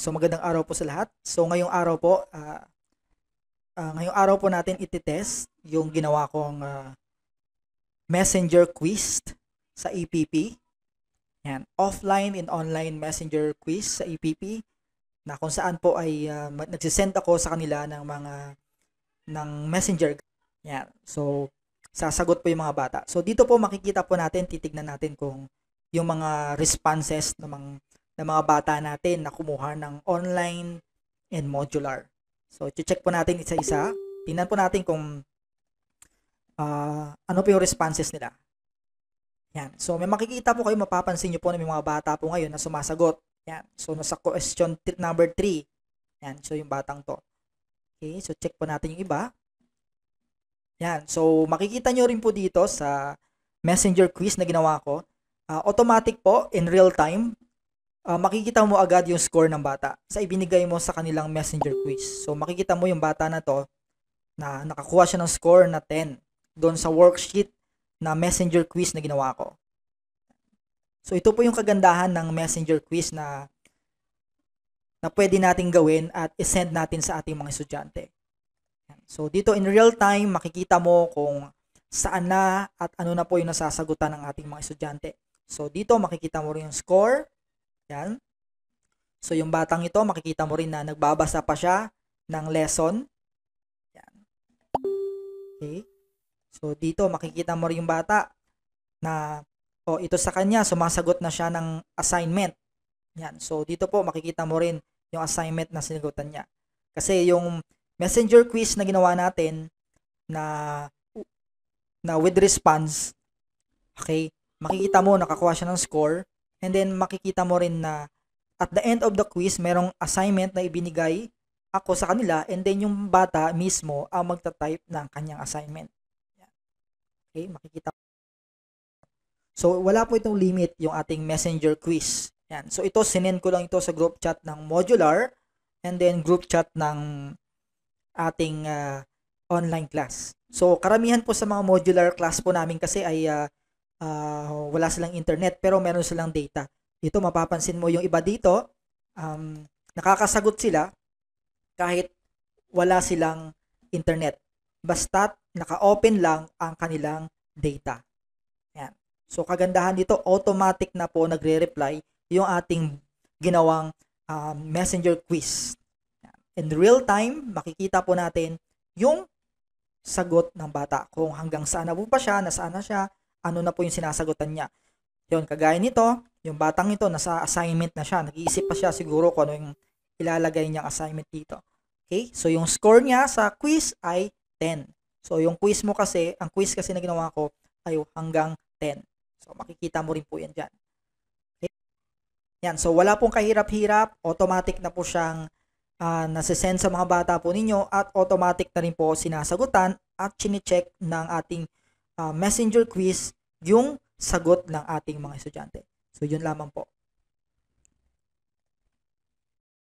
So magandang araw po sa lahat. So ngayong araw po natin ititest yung ginawa kong messenger quiz sa EPP. Yan, offline and online messenger quiz sa EPP na kung saan po ay nagsisend ako sa kanila ng messenger. Yan. So sasagot po yung mga bata. So dito po makikita po natin, titignan natin kung yung mga responses ng mga bata natin na kumuha ng online and modular. So, check po natin isa-isa. Tingnan po natin kung ano po yung responses nila. Yan. So, may makikita po kayo, mapapansin nyo po na may mga bata po ngayon na sumasagot. Yan. So, nasa question number 3. Yan. So, yung batang to. Okay. So, check po natin yung iba. Yan. So, makikita nyo rin po dito sa messenger quiz na ginawa ko. Automatic po, in real time, makikita mo agad yung score ng bata sa ibinigay mo sa kanilang messenger quiz. So, makikita mo yung bata na to na nakakuha siya ng score na 10 doon sa worksheet na messenger quiz na ginawa ko. So, ito po yung kagandahan ng messenger quiz na pwede nating gawin at isend natin sa ating mga estudyante. So, dito in real time, makikita mo kung saan na at ano na po yung nasasagutan ng ating mga estudyante. So, dito makikita mo rin yung score. Yan. So, yung batang ito, makikita mo rin na nagbabasa pa siya ng lesson. Yan. Okay. So, dito makikita mo rin yung bata na, ito sa kanya, sumasagot na siya ng assignment. Yan. So, dito po makikita mo rin yung assignment na sinagutan niya. Kasi yung messenger quiz na ginawa natin na with response, okay, makikita mo nakakuha siya ng score. And then, makikita mo rin na at the end of the quiz, merong assignment na ibinigay ako sa kanila and then yung bata mismo ang magta-type ng kanyang assignment. Okay, makikita. So, wala po itong limit yung ating messenger quiz. Yan. So, ito, sinend ko lang ito sa group chat ng modular and then group chat ng ating online class. So, karamihan po sa mga modular class po namin kasi ay wala silang internet pero meron silang data. Dito mapapansin mo yung iba dito, nakakasagot sila kahit wala silang internet. Basta't naka-open lang ang kanilang data. Yan. So kagandahan dito, automatic na po nagre-reply yung ating ginawang messenger quiz. Yan. In real time, makikita po natin yung sagot ng bata. Kung hanggang saan na po pa siya, nasaan na siya, ano na po yung sinasagutan niya. Yun, kagaya nito, yung batang ito, nasa assignment na siya. Nag-iisip pa siya siguro kung ano yung ilalagay niyang assignment dito. Okay? So, yung score niya sa quiz ay 10. So, yung quiz mo kasi, ang quiz kasi na ginawa ko ay hanggang 10. So, makikita mo rin po yan dyan. Okay? Yan. So, wala pong kahirap-hirap. Automatic na po siyang nasisend sa mga bata po ninyo at automatic na rin po sinasagutan at chine-check ng ating messenger quiz yung sagot ng ating mga estudyante. So, yun lamang po.